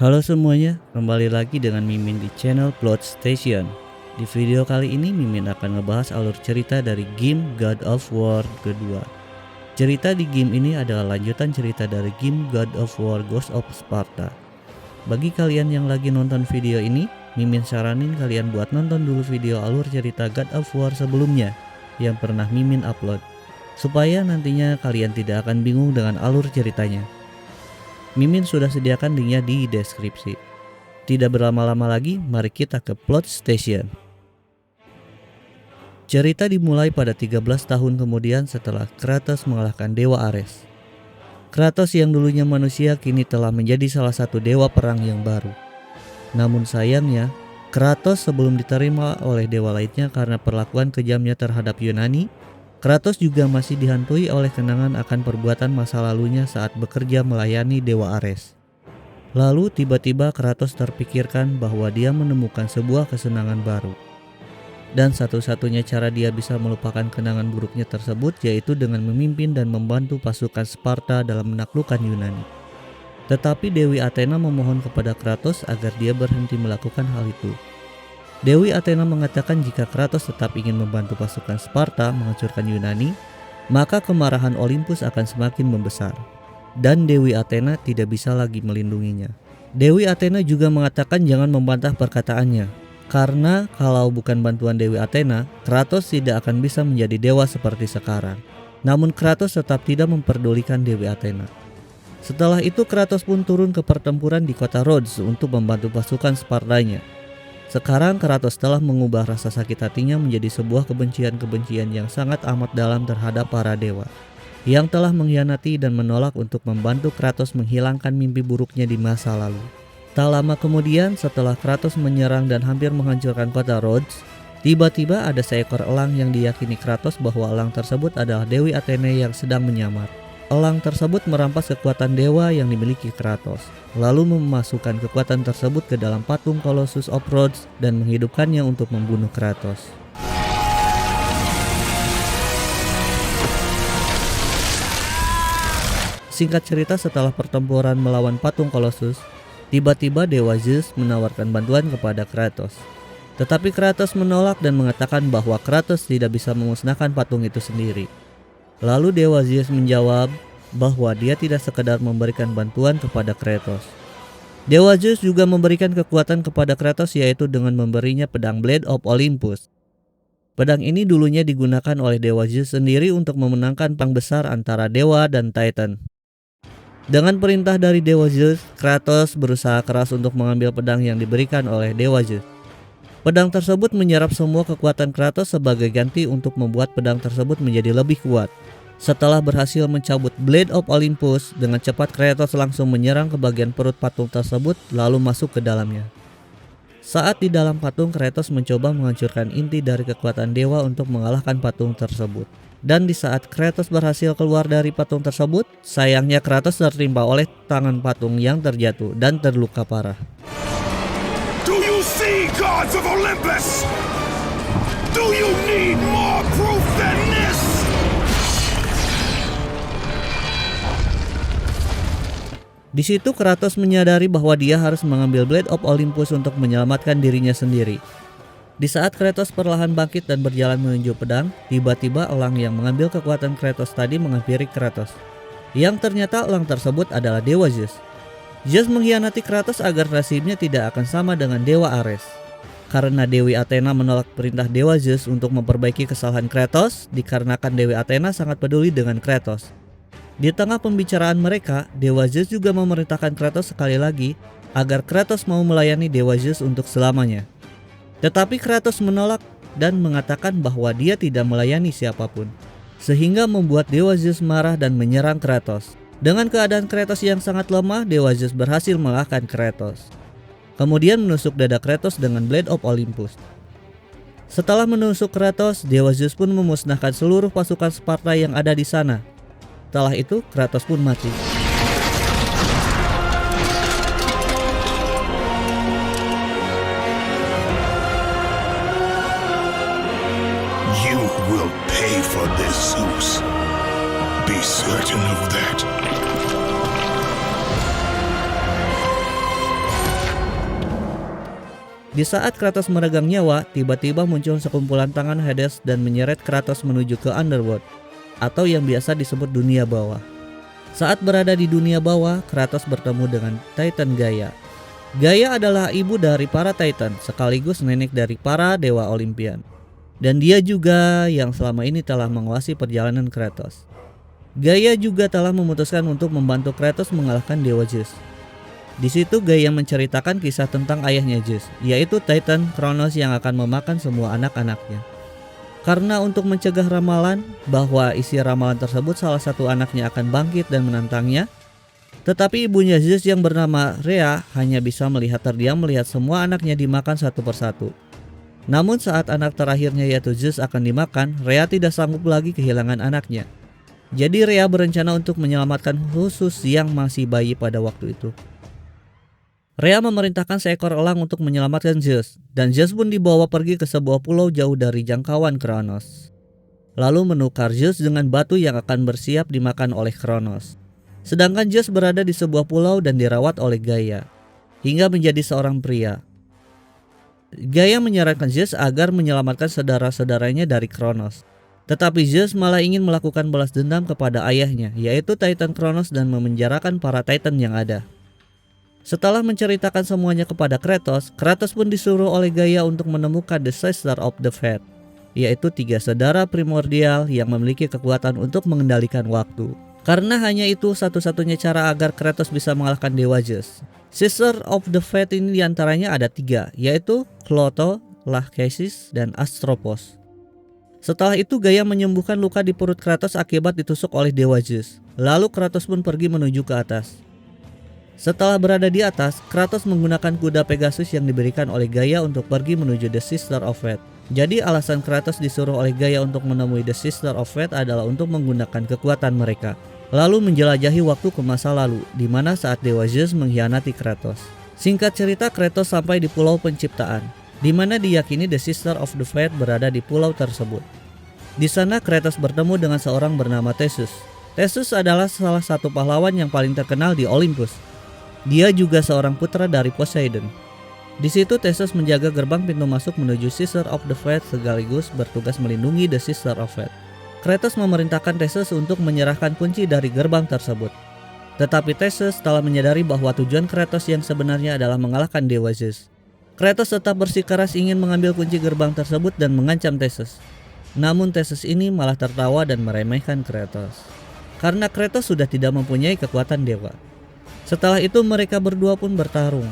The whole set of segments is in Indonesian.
Halo semuanya, kembali lagi dengan Mimin di channel Plot Station. Di video kali ini Mimin akan ngebahas alur cerita dari game God of War kedua. Cerita di game ini adalah lanjutan cerita dari game God of War Ghost of Sparta. Bagi kalian yang lagi nonton video ini, Mimin saranin kalian buat nonton dulu video alur cerita God of War sebelumnya yang pernah Mimin upload, supaya nantinya kalian tidak akan bingung dengan alur ceritanya. Mimin sudah sediakan linknya di deskripsi. Tidak berlama-lama lagi, mari kita ke Plot Station. Cerita dimulai pada 13 tahun kemudian setelah Kratos mengalahkan Dewa Ares. Kratos yang dulunya manusia kini telah menjadi salah satu dewa perang yang baru. Namun sayangnya, Kratos sebelum diterima oleh dewa lainnya karena perlakuan kejamnya terhadap Yunani, Kratos juga masih dihantui oleh kenangan akan perbuatan masa lalunya saat bekerja melayani Dewa Ares. Lalu tiba-tiba Kratos terpikirkan bahwa dia menemukan sebuah kesenangan baru. Dan satu-satunya cara dia bisa melupakan kenangan buruknya tersebut yaitu dengan memimpin dan membantu pasukan Sparta dalam menaklukkan Yunani. Tetapi Dewi Athena memohon kepada Kratos agar dia berhenti melakukan hal itu. Dewi Athena mengatakan jika Kratos tetap ingin membantu pasukan Sparta menghancurkan Yunani, maka kemarahan Olympus akan semakin membesar, dan Dewi Athena tidak bisa lagi melindunginya. Dewi Athena juga mengatakan jangan membantah perkataannya, karena kalau bukan bantuan Dewi Athena, Kratos tidak akan bisa menjadi dewa seperti sekarang. Namun Kratos tetap tidak memperdulikan Dewi Athena. Setelah itu Kratos pun turun ke pertempuran di kota Rhodes untuk membantu pasukan Spartanya. Sekarang Kratos telah mengubah rasa sakit hatinya menjadi sebuah kebencian-kebencian yang sangat amat dalam terhadap para dewa yang telah mengkhianati dan menolak untuk membantu Kratos menghilangkan mimpi buruknya di masa lalu. Tak lama kemudian setelah Kratos menyerang dan hampir menghancurkan kota Rhodes, tiba-tiba ada seekor elang yang diyakini Kratos bahwa elang tersebut adalah Dewi Athena yang sedang menyamar. Elang tersebut merampas kekuatan dewa yang dimiliki Kratos, lalu memasukkan kekuatan tersebut ke dalam patung Colossus of Rhodes dan menghidupkannya untuk membunuh Kratos. Singkat cerita, setelah pertempuran melawan patung Colossus, tiba-tiba Dewa Zeus menawarkan bantuan kepada Kratos. Tetapi Kratos menolak dan mengatakan bahwa Kratos tidak bisa memusnahkan patung itu sendiri. Lalu Dewa Zeus menjawab bahwa dia tidak sekedar memberikan bantuan kepada Kratos. Dewa Zeus juga memberikan kekuatan kepada Kratos yaitu dengan memberinya pedang Blade of Olympus. Pedang ini dulunya digunakan oleh Dewa Zeus sendiri untuk memenangkan perang besar antara dewa dan Titan. Dengan perintah dari Dewa Zeus, Kratos berusaha keras untuk mengambil pedang yang diberikan oleh Dewa Zeus. Pedang tersebut menyerap semua kekuatan Kratos sebagai ganti untuk membuat pedang tersebut menjadi lebih kuat. Setelah berhasil mencabut Blade of Olympus, dengan cepat Kratos langsung menyerang ke bagian perut patung tersebut lalu masuk ke dalamnya. Saat di dalam patung, Kratos mencoba menghancurkan inti dari kekuatan dewa untuk mengalahkan patung tersebut. Dan di saat Kratos berhasil keluar dari patung tersebut, sayangnya Kratos tertimpa oleh tangan patung yang terjatuh dan terluka parah. Do you see, gods of Olympus? Do you need more proof than this? Di situ Kratos menyadari bahwa dia harus mengambil Blade of Olympus untuk menyelamatkan dirinya sendiri. Di saat Kratos perlahan bangkit dan berjalan menuju pedang, tiba-tiba elang yang mengambil kekuatan Kratos tadi menghampiri Kratos. Yang ternyata elang tersebut adalah Dewa Zeus. Zeus mengkhianati Kratos agar nasibnya tidak akan sama dengan Dewa Ares. Karena Dewi Athena menolak perintah Dewa Zeus untuk memperbaiki kesalahan Kratos, dikarenakan Dewi Athena sangat peduli dengan Kratos. Di tengah pembicaraan mereka, Dewa Zeus juga memerintahkan Kratos sekali lagi agar Kratos mau melayani Dewa Zeus untuk selamanya. Tetapi Kratos menolak dan mengatakan bahwa dia tidak melayani siapapun, sehingga membuat Dewa Zeus marah dan menyerang Kratos. Dengan keadaan Kratos yang sangat lemah, Dewa Zeus berhasil mengalahkan Kratos. Kemudian menusuk dada Kratos dengan Blade of Olympus. Setelah menusuk Kratos, Dewa Zeus pun memusnahkan seluruh pasukan Sparta yang ada di sana. Setelah itu, Kratos pun mati. You will pay for this, Zeus. Be certain of that. Di saat Kratos meregang nyawa, tiba-tiba muncul sekumpulan tangan Hades dan menyeret Kratos menuju ke Underworld, atau yang biasa disebut dunia bawah. Saat berada di dunia bawah, Kratos bertemu dengan Titan Gaia. Gaia adalah ibu dari para Titan, sekaligus nenek dari para dewa Olimpian. Dan dia juga yang selama ini telah menguasai perjalanan Kratos. Gaia juga telah memutuskan untuk membantu Kratos mengalahkan Dewa Zeus. Di situ Gaia menceritakan kisah tentang ayahnya Zeus, yaitu Titan Kronos yang akan memakan semua anak-anaknya. Karena untuk mencegah ramalan bahwa isi ramalan tersebut salah satu anaknya akan bangkit dan menantangnya, tetapi ibunya Zeus yang bernama Rhea hanya bisa terdiam melihat semua anaknya dimakan satu persatu. Namun saat anak terakhirnya yaitu Zeus akan dimakan, Rhea tidak sanggup lagi kehilangan anaknya. Jadi Rhea berencana untuk menyelamatkan khusus yang masih bayi pada waktu itu. Rhea memerintahkan seekor elang untuk menyelamatkan Zeus, dan Zeus pun dibawa pergi ke sebuah pulau jauh dari jangkauan Kronos. Lalu menukar Zeus dengan batu yang akan bersiap dimakan oleh Kronos. Sedangkan Zeus berada di sebuah pulau dan dirawat oleh Gaia, hingga menjadi seorang pria. Gaia menyarankan Zeus agar menyelamatkan saudara-saudaranya dari Kronos. Tetapi Zeus malah ingin melakukan balas dendam kepada ayahnya, yaitu Titan Kronos, dan memenjarakan para Titan yang ada. Setelah menceritakan semuanya kepada Kratos, Kratos pun disuruh oleh Gaia untuk menemukan The Sister of the Fate, yaitu 3 saudara primordial yang memiliki kekuatan untuk mengendalikan waktu. Karena hanya itu satu-satunya cara agar Kratos bisa mengalahkan Dewa Zeus. Sister of the Fate ini diantaranya ada 3, yaitu Clotho, Lachesis, dan Astropos. Setelah itu Gaia menyembuhkan luka di perut Kratos akibat ditusuk oleh Dewa Zeus. Lalu Kratos pun pergi menuju ke atas. Setelah berada di atas, Kratos menggunakan kuda Pegasus yang diberikan oleh Gaia untuk pergi menuju The Sister of Fate. Jadi alasan Kratos disuruh oleh Gaia untuk menemui The Sister of Fate adalah untuk menggunakan kekuatan mereka, lalu menjelajahi waktu ke masa lalu, di mana saat Dewa Zeus mengkhianati Kratos. Singkat cerita, Kratos sampai di Pulau Penciptaan, di mana diyakini The Sister of the Fate berada di pulau tersebut. Di sana Kratos bertemu dengan seorang bernama Theseus. Theseus adalah salah satu pahlawan yang paling terkenal di Olympus. Dia juga seorang putra dari Poseidon. Di situ Theseus menjaga gerbang pintu masuk menuju Sister of the Fate sekaligus bertugas melindungi The Sister of Fate. Kratos memerintahkan Theseus untuk menyerahkan kunci dari gerbang tersebut. Tetapi Theseus telah menyadari bahwa tujuan Kratos yang sebenarnya adalah mengalahkan Dewa Zeus. Kratos tetap bersikeras ingin mengambil kunci gerbang tersebut dan mengancam Theseus. Namun Theseus ini malah tertawa dan meremehkan Kratos, karena Kratos sudah tidak mempunyai kekuatan dewa. Setelah itu mereka berdua pun bertarung.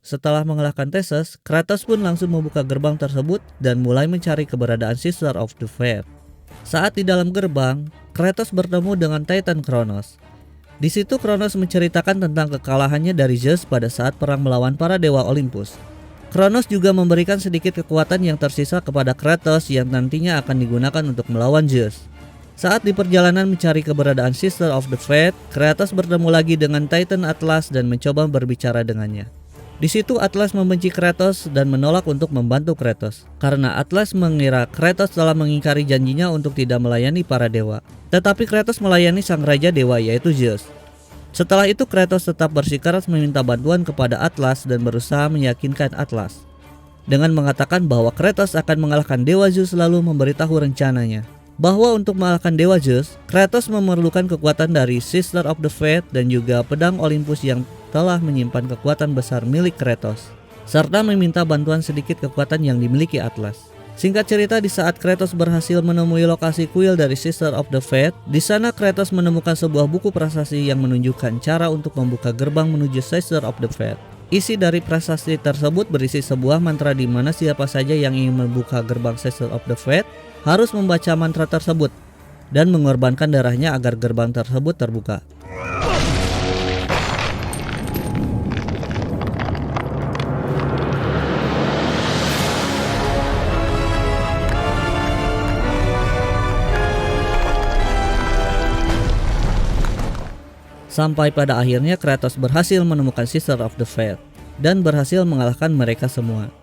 Setelah mengalahkan Theseus, Kratos pun langsung membuka gerbang tersebut dan mulai mencari keberadaan Sister of the Fate. Saat di dalam gerbang, Kratos bertemu dengan Titan Kronos. Di situ Kronos menceritakan tentang kekalahannya dari Zeus pada saat perang melawan para dewa Olympus. Kronos juga memberikan sedikit kekuatan yang tersisa kepada Kratos yang nantinya akan digunakan untuk melawan Zeus. Saat di perjalanan mencari keberadaan Sister of the Fate, Kratos bertemu lagi dengan Titan Atlas dan mencoba berbicara dengannya. Di situ Atlas membenci Kratos dan menolak untuk membantu Kratos, karena Atlas mengira Kratos telah mengingkari janjinya untuk tidak melayani para dewa. Tetapi Kratos melayani sang raja dewa yaitu Zeus. Setelah itu Kratos tetap bersikeras meminta bantuan kepada Atlas dan berusaha meyakinkan Atlas dengan mengatakan bahwa Kratos akan mengalahkan Dewa Zeus, lalu memberitahu rencananya bahwa untuk mengalahkan Dewa Zeus, Kratos memerlukan kekuatan dari Sister of the Fate dan juga pedang Olympus yang telah menyimpan kekuatan besar milik Kratos, serta meminta bantuan sedikit kekuatan yang dimiliki Atlas. Singkat cerita, di saat Kratos berhasil menemui lokasi kuil dari Sister of the Fate, di sana Kratos menemukan sebuah buku prasasti yang menunjukkan cara untuk membuka gerbang menuju Sister of the Fate. Isi dari prasasti tersebut berisi sebuah mantra di mana siapa saja yang ingin membuka gerbang Sister of the Fate harus membaca mantra tersebut dan mengorbankan darahnya agar gerbang tersebut terbuka. Sampai pada akhirnya Kratos berhasil menemukan Sister of the Fate. dan berhasil mengalahkan mereka semua.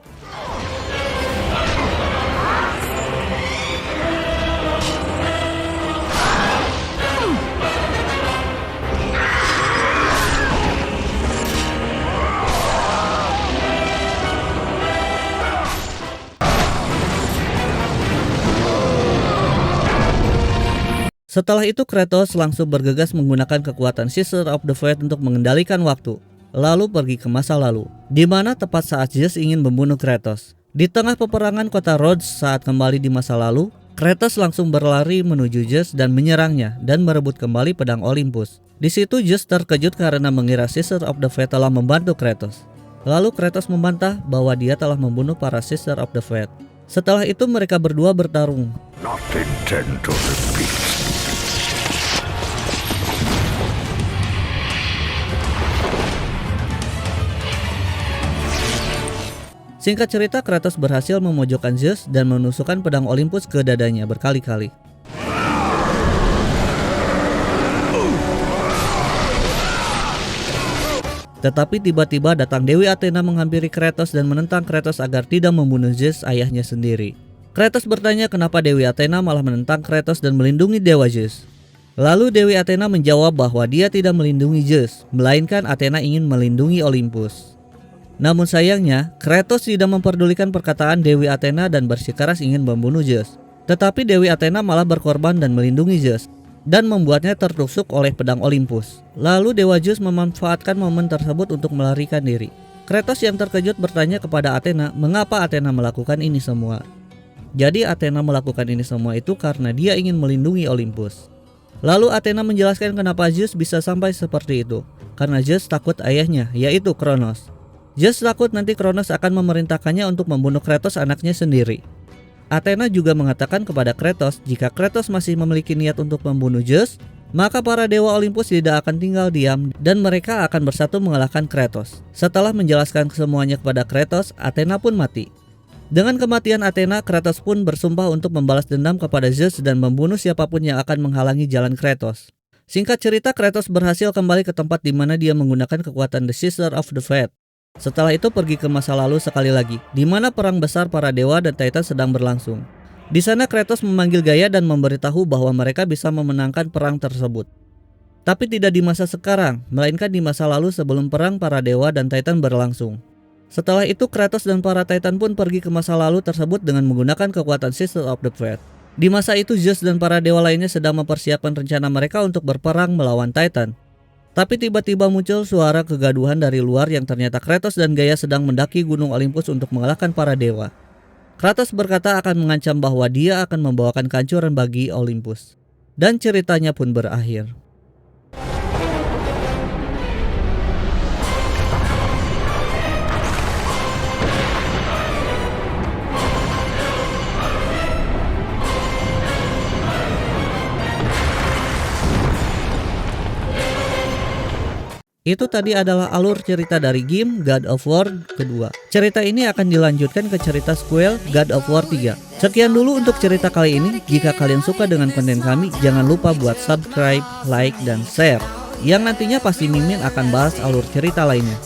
Setelah itu Kratos langsung bergegas menggunakan kekuatan Scissor of the Fate untuk mengendalikan waktu, lalu pergi ke masa lalu, di mana tepat saat Zeus ingin membunuh Kratos. Di tengah peperangan kota Rhodes saat kembali di masa lalu, Kratos langsung berlari menuju Zeus dan menyerangnya dan merebut kembali pedang Olympus. Di situ Zeus terkejut karena mengira Scissor of the Fate telah membantu Kratos. Lalu Kratos membantah bahwa dia telah membunuh para Scissor of the Fate. Setelah itu mereka berdua bertarung. Not intend to repeat. Singkat cerita, Kratos berhasil memojokkan Zeus dan menusukkan pedang Olympus ke dadanya berkali-kali. Tetapi tiba-tiba datang Dewi Athena menghampiri Kratos dan menentang Kratos agar tidak membunuh Zeus, ayahnya sendiri. Kratos bertanya kenapa Dewi Athena malah menentang Kratos dan melindungi Dewa Zeus. Lalu Dewi Athena menjawab bahwa dia tidak melindungi Zeus, melainkan Athena ingin melindungi Olympus. Namun sayangnya, Kratos tidak memperdulikan perkataan Dewi Athena dan bersikeras ingin membunuh Zeus. Tetapi Dewi Athena malah berkorban dan melindungi Zeus, dan membuatnya tertusuk oleh pedang Olympus. Lalu Dewa Zeus memanfaatkan momen tersebut untuk melarikan diri. Kratos yang terkejut bertanya kepada Athena mengapa Athena melakukan ini semua. Jadi Athena melakukan ini semua itu karena dia ingin melindungi Olympus. Lalu Athena menjelaskan kenapa Zeus bisa sampai seperti itu. Karena Zeus takut ayahnya, yaitu Kronos. Zeus takut nanti Kronos akan memerintahkannya untuk membunuh Kratos anaknya sendiri. Athena juga mengatakan kepada Kratos jika Kratos masih memiliki niat untuk membunuh Zeus, maka para dewa Olympus tidak akan tinggal diam dan mereka akan bersatu mengalahkan Kratos. Setelah menjelaskan semuanya kepada Kratos, Athena pun mati. Dengan kematian Athena, Kratos pun bersumpah untuk membalas dendam kepada Zeus dan membunuh siapapun yang akan menghalangi jalan Kratos. Singkat cerita, Kratos berhasil kembali ke tempat di mana dia menggunakan kekuatan The Scissor of the Fate. Setelah itu pergi ke masa lalu sekali lagi, di mana perang besar para dewa dan Titan sedang berlangsung. Di sana Kratos memanggil Gaia dan memberitahu bahwa mereka bisa memenangkan perang tersebut. Tapi tidak di masa sekarang, melainkan di masa lalu sebelum perang para dewa dan Titan berlangsung. Setelah itu Kratos dan para Titan pun pergi ke masa lalu tersebut dengan menggunakan kekuatan Scissor of the Fate. Di masa itu Zeus dan para dewa lainnya sedang mempersiapkan rencana mereka untuk berperang melawan Titan. Tapi tiba-tiba muncul suara kegaduhan dari luar yang ternyata Kratos dan Gaia sedang mendaki gunung Olympus untuk mengalahkan para dewa. Kratos berkata akan mengancam bahwa dia akan membawakan kehancuran bagi Olympus. Dan ceritanya pun berakhir. Itu tadi adalah alur cerita dari game God of War kedua. Cerita ini akan dilanjutkan ke cerita sequel God of War 3. Sekian dulu untuk cerita kali ini. Jika kalian suka dengan konten kami, jangan lupa buat subscribe, like, dan share. Yang nantinya pasti Mimin akan bahas alur cerita lainnya.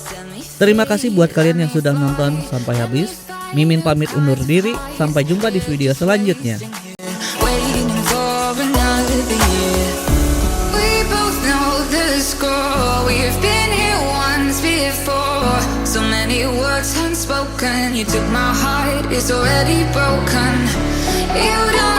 Terima kasih buat kalian yang sudah nonton sampai habis. Mimin pamit undur diri. Sampai jumpa di video selanjutnya. We've been here once before. So many words unspoken. You took my heart, it's already broken. You don't